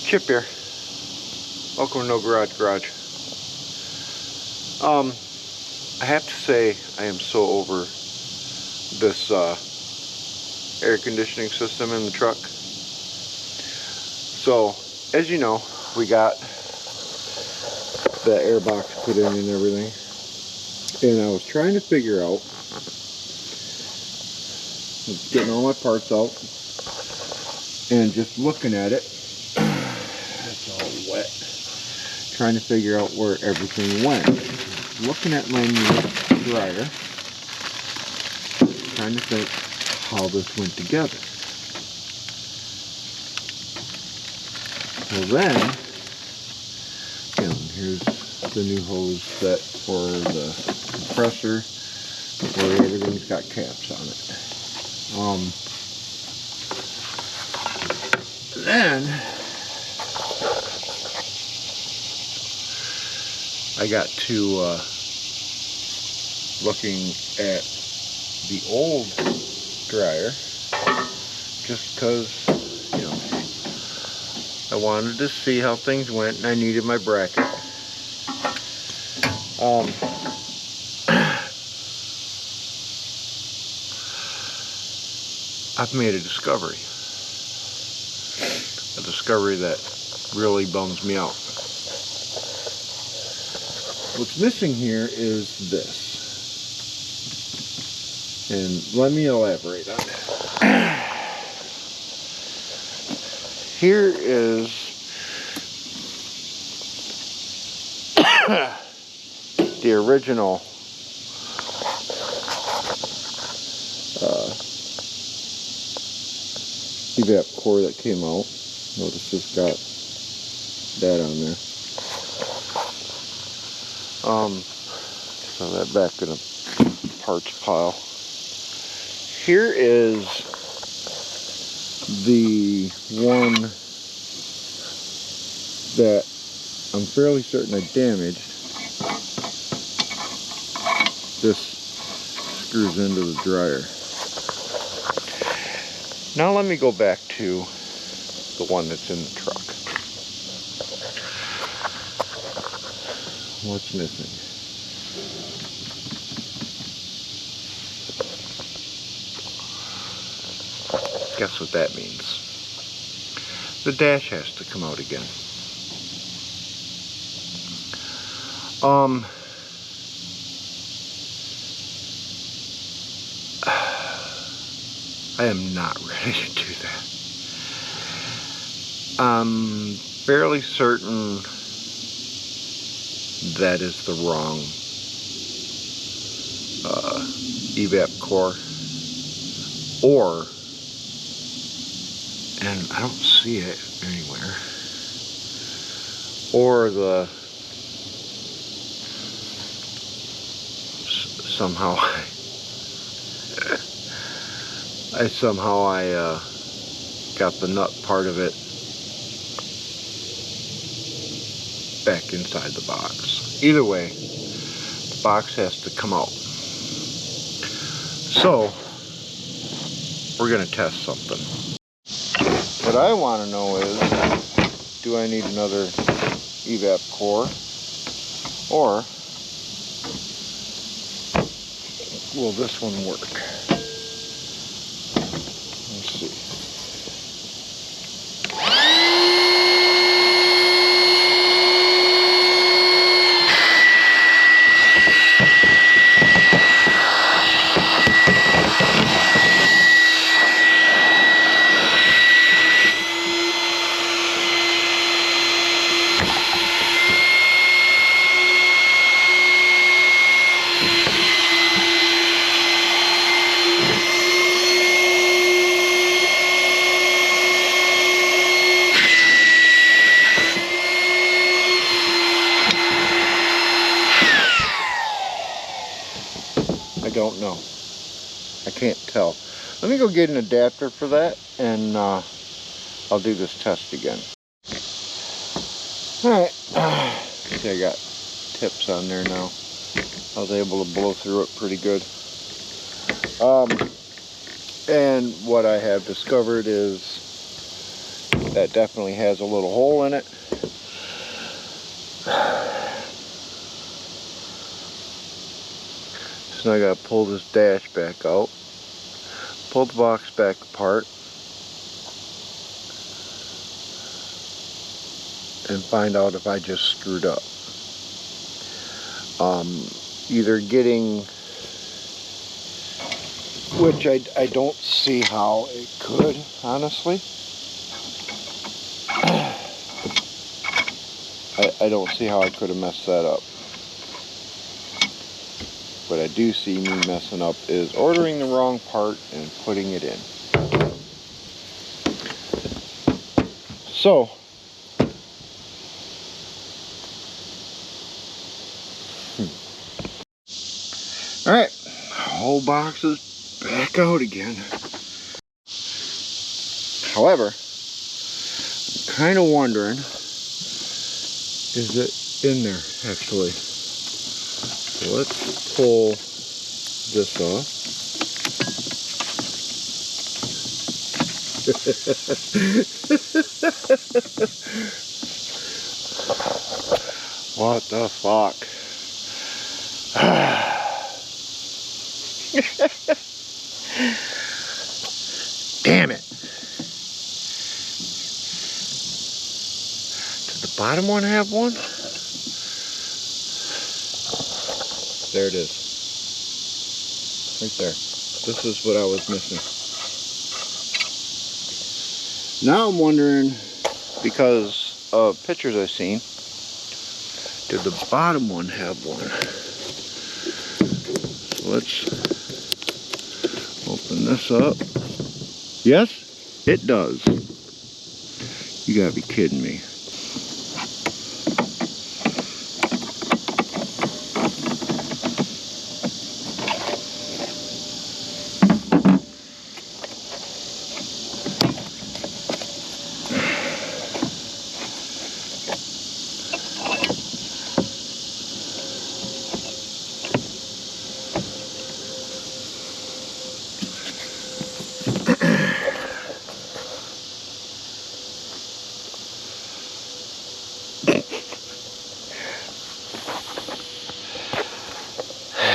Chip here. Welcome to No Garage Garage. I have to say I am so over this air conditioning system in the truck. So, as you know, we got the air box put in and everything. And I was trying to figure out, getting all my parts out, and just looking at it, it's all wet, trying to figure out where everything went. Looking at my new dryer, trying to think how this went together. So then, here's the new hose set for the compressor, where everything's got caps on it. Then I got to looking at the old dryer, just because, I wanted to see how things went and I needed my bracket. I've made a discovery that really bums me out. What's missing here is this, and let me elaborate on that. Here is the original evap core that came out. Notice it's got that on there. So that back in a parts pile. Here is the one that I'm fairly certain I damaged. This screws into the dryer. Now let me go back to the one that's in the truck. What's missing? Guess what that means? The dash has to come out again. I am not ready to do that. I'm fairly certain that is the wrong evap core, and I don't see it anywhere, or somehow I got the nut part of it back inside the box. Either way, the box has to come out. So, we're going to test something. What I want to know is, do I need another evap core, or will this one work? Let's see. I don't know. I can't tell. Let me go get an adapter for that, and I'll do this test again. Alright. See, I got tips on there now. I was able to blow through it pretty good. And what I have discovered is That definitely has a little hole in it. So now I gotta pull this dash back out, pull the box back apart, and find out if I just screwed up. Either getting, which I don't see how it could, honestly. I don't see how I could have messed that up. What I do see me messing up is ordering the wrong part and putting it in. So, alright, whole box is back out again. However, I'm kind of wondering, is it in there actually? So let's pull this off. What the fuck? Damn it. Did the bottom one have one? There it is. Right there. This is what I was missing. Now I'm wondering, because of pictures I've seen, did the bottom one have one? So let's open this up. Yes, it does. You gotta be kidding me.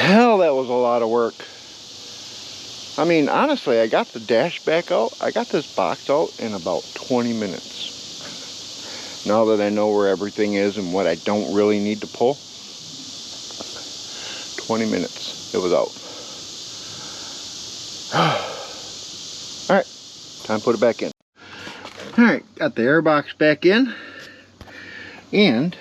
Hell, that was a lot of work. I mean, honestly, I got the dash back out. I got this box out in about 20 minutes. Now that I know where everything is and what I don't really need to pull. 20 minutes, it was out. Alright, time to put it back in. Alright, got the air box back in. And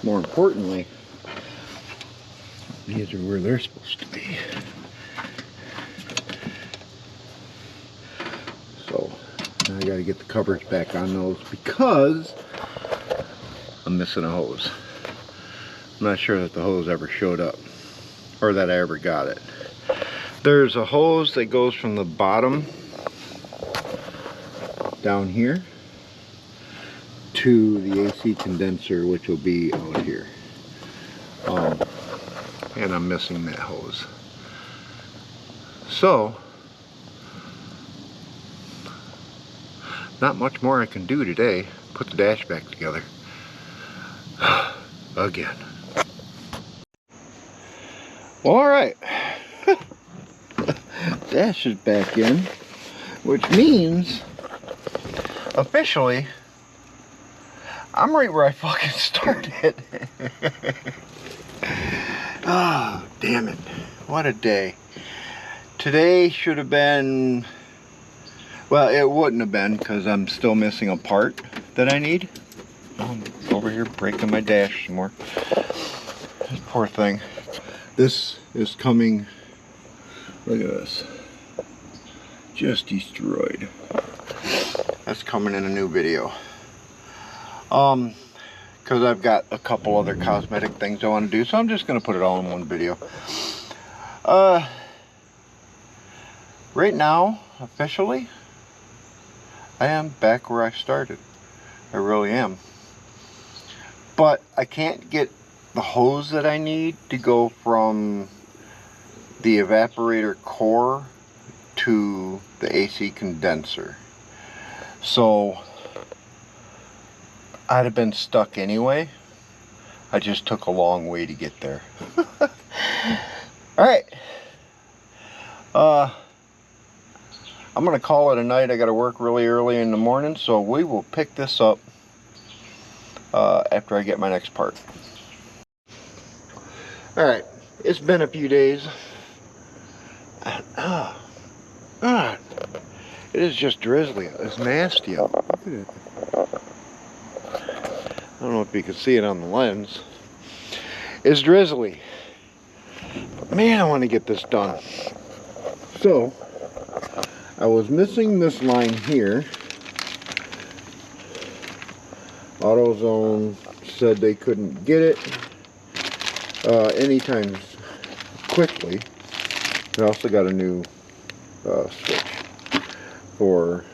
more importantly, these are where they're supposed to be. So now I got to get the covers back on those because I'm missing a hose. I'm not sure that the hose ever showed up or that I ever got it. There's a hose that goes from the bottom down here to the AC condenser, which will be out here. And I'm missing that hose. So, not much more I can do today. Put the dash back together. Again. Well, alright. Dash is back in, which means officially I'm right where I fucking started. Oh, damn it. What a day. Today should have been, well, it wouldn't have been because I'm still missing a part that I need. I'm over here breaking my dash some more. This poor thing. This is coming, look at this. Just destroyed. That's coming in a new video. Because I've got a couple other cosmetic things I want to do, so I'm just going to put it all in one video. Right now, officially, I am back where I started. I really am. But I can't get the hose that I need to go from the evaporator core to the AC condenser. So I'd have been stuck anyway. I just took a long way to get there. Alright. I'm gonna call it a night. I gotta work really early in the morning, so we will pick this up after I get my next part. Alright, it's been a few days. It is just drizzly. It's nasty out. Look at it. I don't know if you can see it on the lens. It's drizzly. But man, I want to get this done. So, I was missing this line here. AutoZone said they couldn't get it anytime quickly. I also got a new switch for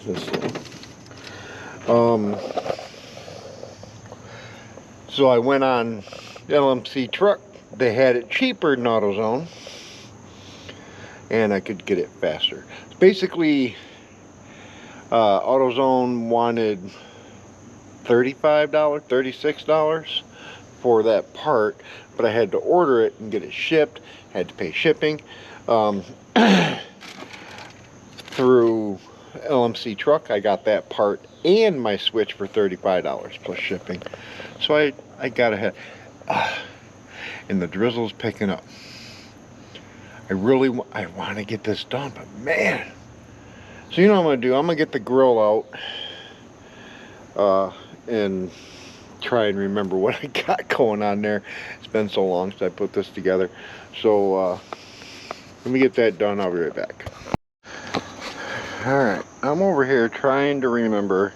this thing. So I went on LMC Truck. They had it cheaper than AutoZone, and I could get it faster. Basically, AutoZone wanted $35, $36 for that part, but I had to order it and get it shipped. Had to pay shipping through LMC Truck. I got that part and my switch for $35 plus shipping. So I got ahead. And the drizzle's picking up. I want to get this done, but man. So you know what I'm going to do? I'm going to get the grill out and try and remember what I got going on there. It's been so long since I put this together. So let me get that done. I'll be right back. Alright, I'm over here trying to remember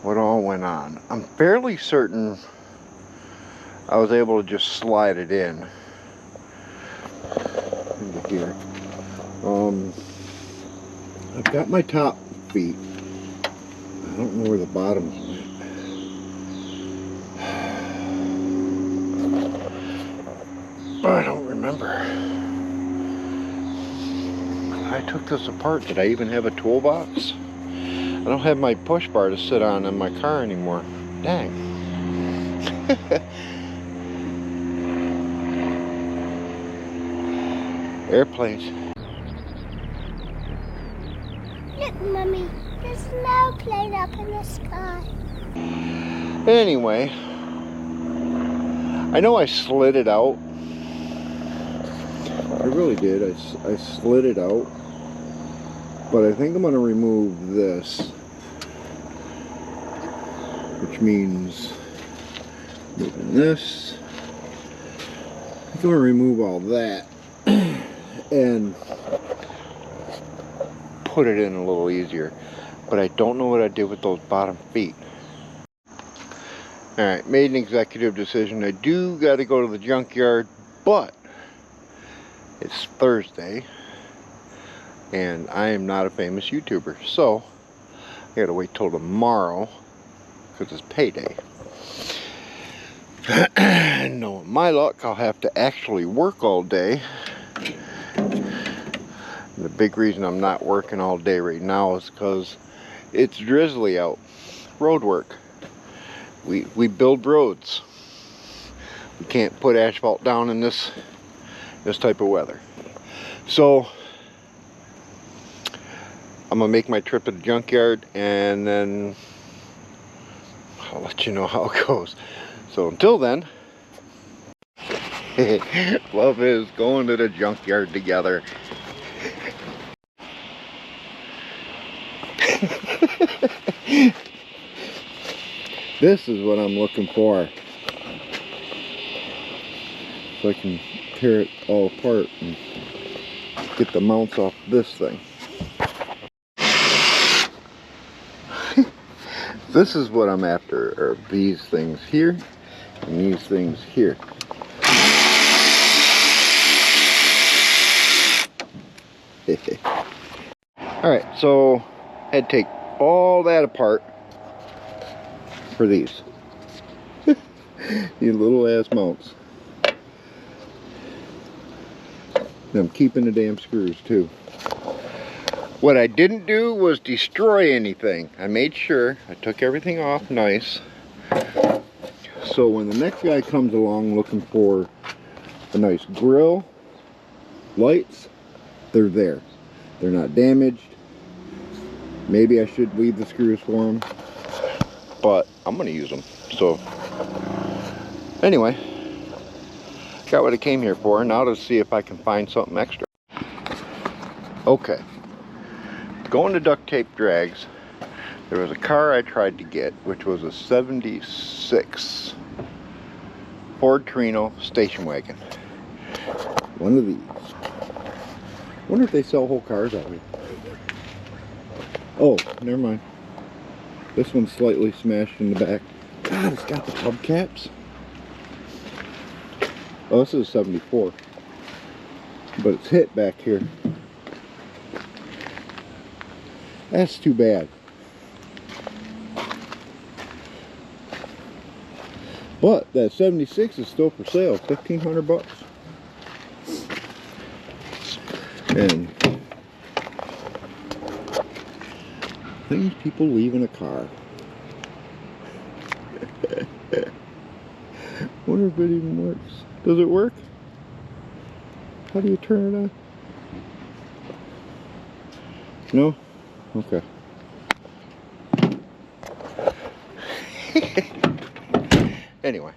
what all went on. I'm fairly certain I was able to just slide it in into here. I've got my top feet. I don't know where the bottoms went. I don't remember. I took this apart. Did I even have a toolbox? I don't have my push bar to sit on in my car anymore. Dang. Airplanes. Look, Mommy, there's an airplane up in the sky. Anyway, I know I slid it out. I really did. I slid it out. But I think I'm going to remove this. Which means moving this. I'm going to remove all that. And put it in a little easier. But I don't know what I did with those bottom feet. Alright, made an executive decision. I do got to go to the junkyard, but it's Thursday, and I am not a famous YouTuber, so I gotta wait till tomorrow, because it's payday. And knowing my luck, I'll have to actually work all day. The big reason I'm not working all day right now is because it's drizzly out. Road work. We build roads. We can't put asphalt down in this type of weather. So I'm gonna make my trip to the junkyard, and then I'll let you know how it goes. So until then, love is going to the junkyard together. This is what I'm looking for. So I can tear it all apart and get the mounts off this thing. This is what I'm after, are these things here and these things here. Alright, so I had to take all that apart for these. These little ass mounts. And I'm keeping the damn screws too. What I didn't do was destroy anything. I made sure I took everything off nice. So when the next guy comes along looking for a nice grill, lights, they're there. They're not damaged. Maybe I should leave the screws for them, but I'm gonna use them. So anyway, got what I came here for. Now to see if I can find something extra. Okay, going to duct tape drags. There was a car I tried to get, which was a 76 Ford Torino station wagon. One of these. Wonder if they sell whole cars out here. Oh, never mind. This one's slightly smashed in the back. God, it's got the hubcaps. Oh, this is a 74. But it's hit back here. That's too bad. But that 76 is still for sale, 1,500 bucks. And things people leave in a car. Wonder if it even works. Does it work? How do you turn it on? No? Okay. Anyway,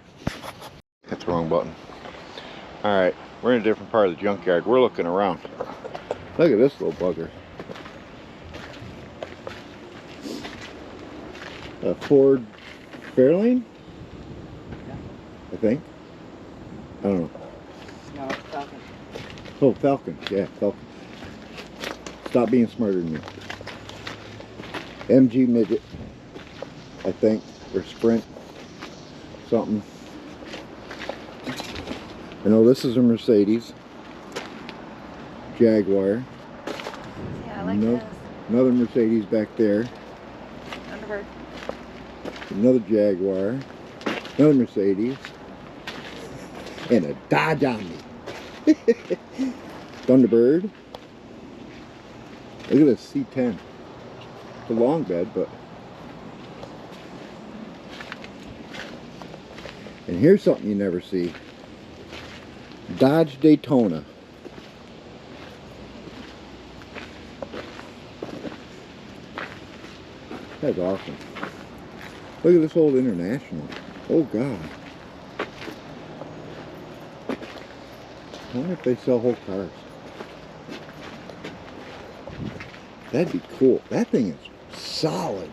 hit the wrong button. Alright, we're in a different part of the junkyard. We're looking around. Look at this little bugger. A Ford Fairlane? Yeah. I think. I don't know. No, it's Falcon. Oh, Falcon. Yeah, Falcon. Stop being smarter than me. MG Midget, I think, or Sprint, something. I know this is a Mercedes. Jaguar. Yeah, I like this. Another Mercedes back there. Thunderbird. Another Jaguar. Another Mercedes. And a Dodge Omni. Thunderbird. Look at this C10. It's a long bed, but... And here's something you never see. Dodge Daytona. That's awesome. Look at this old International. Oh God. I wonder if they sell whole cars. That'd be cool. That thing is solid.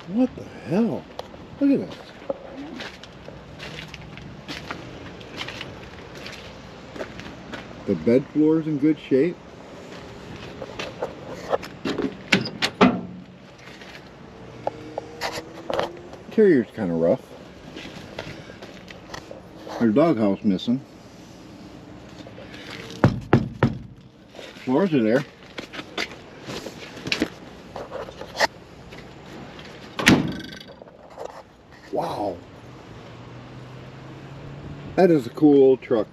What the hell? Look at this. The bed floor is in good shape. Interior's kind of rough. There's a doghouse missing. Floors are there. Wow. That is a cool old truck.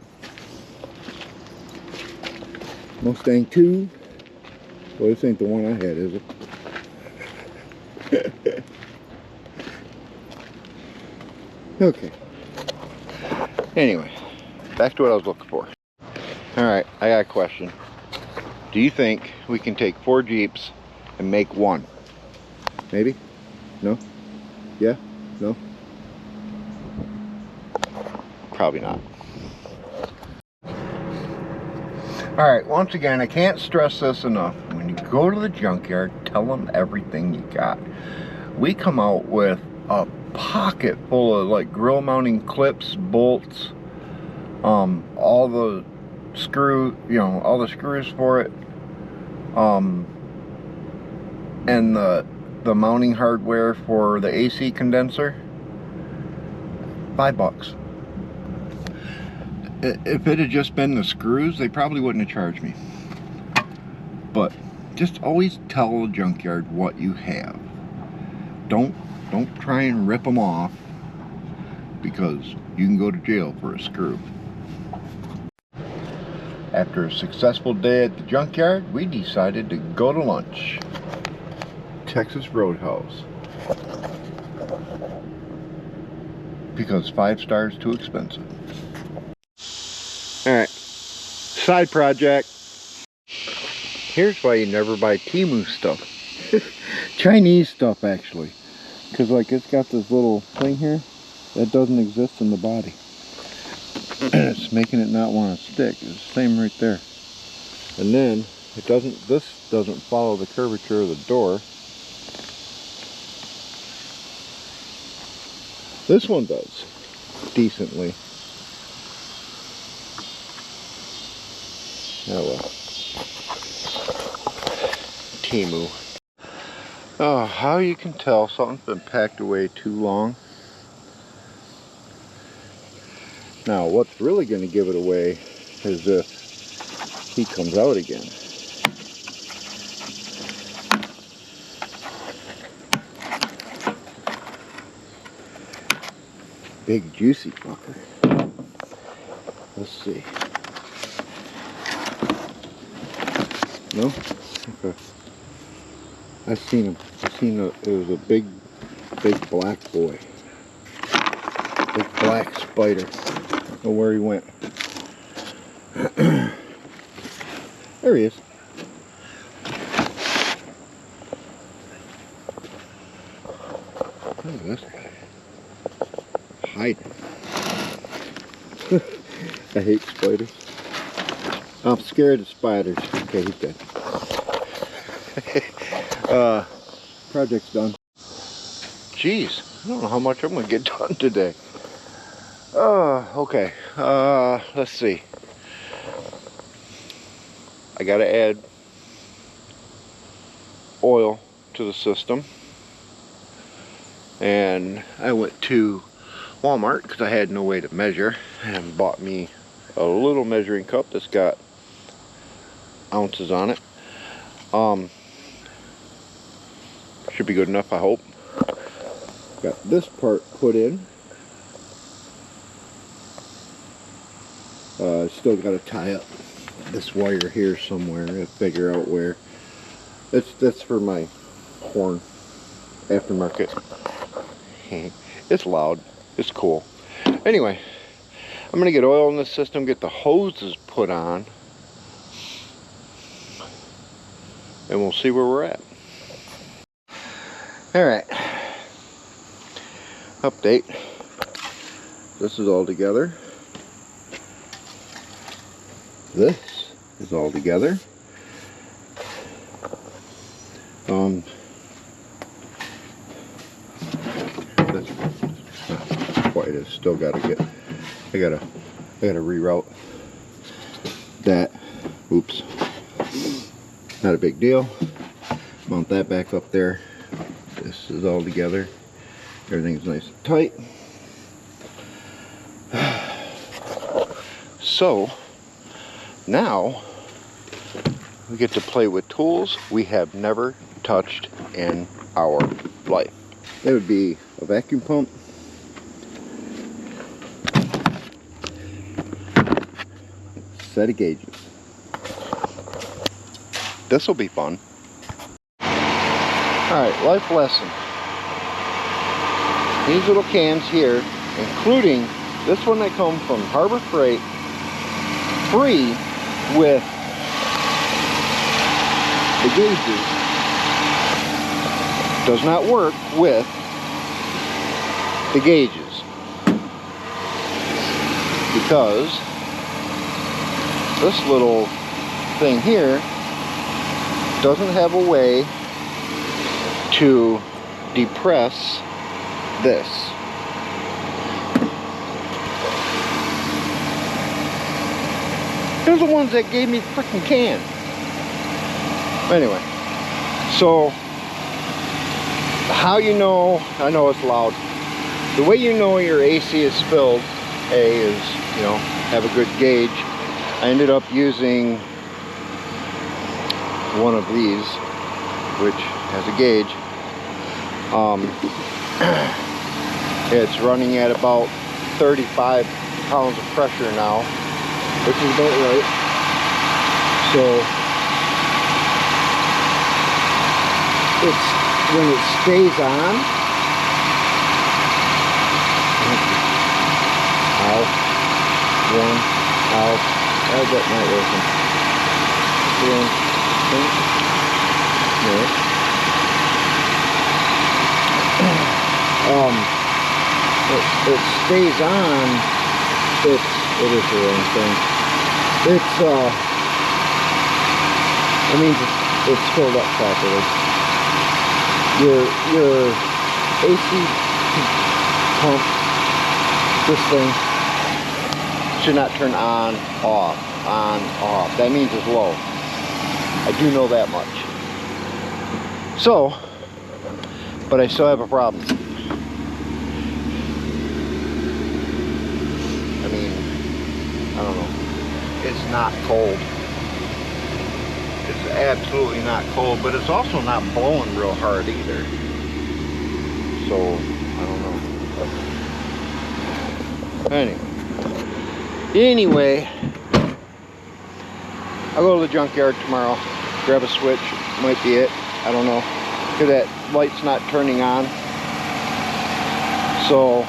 Mustang 2. Well, this ain't the one I had, is it? Okay. Anyway, back to what I was looking for. Alright, I got a question. Do you think we can take 4 Jeeps and make one? Maybe? No? Yeah? No? Probably not. Alright, once again, I can't stress this enough. When you go to the junkyard, tell them everything you got. We come out with a pocket full of like grill mounting clips, bolts, all the screw, all the screws for it, and the mounting hardware for the AC condenser. $5. If it had just been the screws, they probably wouldn't have charged me. But just always tell the junkyard what you have. Don't try and rip them off, because you can go to jail for a screw. After a successful day at the junkyard, we decided to go to lunch. Texas Roadhouse. Because 5 stars too expensive. Alright, side project. Here's why you never buy Temu stuff. Chinese stuff actually. Because like it's got this little thing here that doesn't exist in the body. It's making it not want to stick. It's the same right there. And then it doesn't, this doesn't follow the curvature of the door. This one does decently. Oh well. Temu. Oh, how you can tell something's been packed away too long. Now, what's really going to give it away is if he comes out again. Big juicy fucker. Let's see. No? Okay. I've seen him. It was a big black boy. Big black spider. I don't know where he went. There he is. Look at this guy. Hiding. I hate spiders. I'm scared of spiders. Okay, he's dead. Project's done. Jeez, I don't know how much I'm gonna get done today. Okay. Let's see. I gotta add oil to the system. And I went to Walmart because I had no way to measure and bought me a little measuring cup that's got ounces on it. Should be good enough, I hope. Got this part put in. Still got to tie up this wire here somewhere and figure out where. That's for my horn aftermarket. It's loud. It's cool. Anyway, I'm gonna get oil in this system, get the hoses put on, and we'll see where we're at. Alright. Update. This is all together. This is all together. That's not quite. It's still got to get. I gotta reroute that. Oops. Not a big deal. Mount that back up there. This is all together. Everything's nice and tight. So now we get to play with tools we have never touched in our life. That would be a vacuum pump, set of gauges. This will be fun. Alright, life lesson. These little cans here, including this one that comes from Harbor Freight, free with the gauges, does not work with the gauges because this little thing here doesn't have a way to depress this. They're the ones that gave me the freaking can. Anyway, so how you know, I know it's loud, the way you know your AC is filled, A, is, you know, have a good gauge. I ended up using one of these, which has a gauge. It's running at about 35 pounds of pressure now, which is about right. So it's when it stays on. Out, one, out. How's that not working? One, two, no. It stays on. It is the wrong thing. It's I mean it's filled up properly. Your AC pump, this thing should not turn on, off, on, off. That means it's low. I do know that much. So, but I still have a problem. I mean, I don't know. It's not cold. It's absolutely not cold, but it's also not blowing real hard either. So, I don't know. Anyway, I'll go to the junkyard tomorrow, grab a switch, might be it, I don't know, because that light's not turning on. So,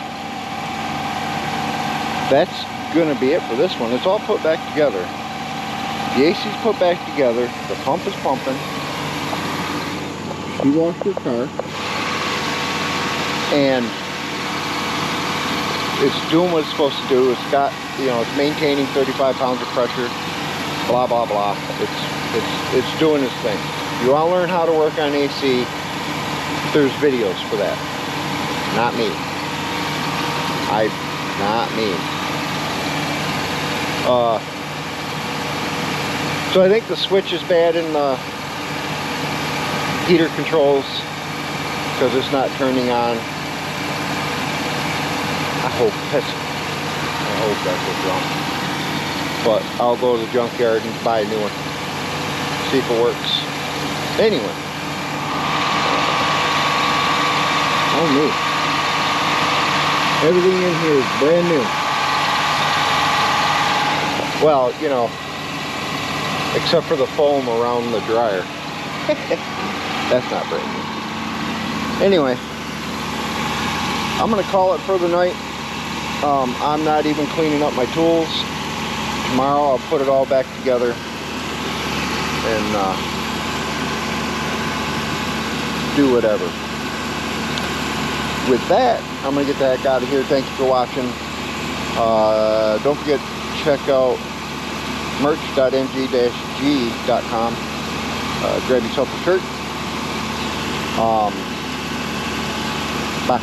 that's gonna be it for this one. It's all put back together. The AC's put back together, the pump is pumping. She washed her car. And it's doing what it's supposed to do. It's got, you know, it's maintaining 35 pounds of pressure, blah, blah, blah. It's doing its thing. If you want to learn how to work on AC, there's videos for that. Not me. Not me. So I think the switch is bad in the heater controls because it's not turning on. I hope that's what's wrong. But I'll go to the junkyard and buy a new one. See if it works. Anyway. Oh no. Everything in here is brand new. Well, you know, except for the foam around the dryer. That's not brand new. Anyway, I'm gonna call it for the night. I'm not even cleaning up my tools. Tomorrow I'll put it all back together and do whatever. With that, I'm gonna get the heck out of here. Thank you for watching. Don't forget to check out merch.mg-g.com. Grab yourself a shirt. Bye.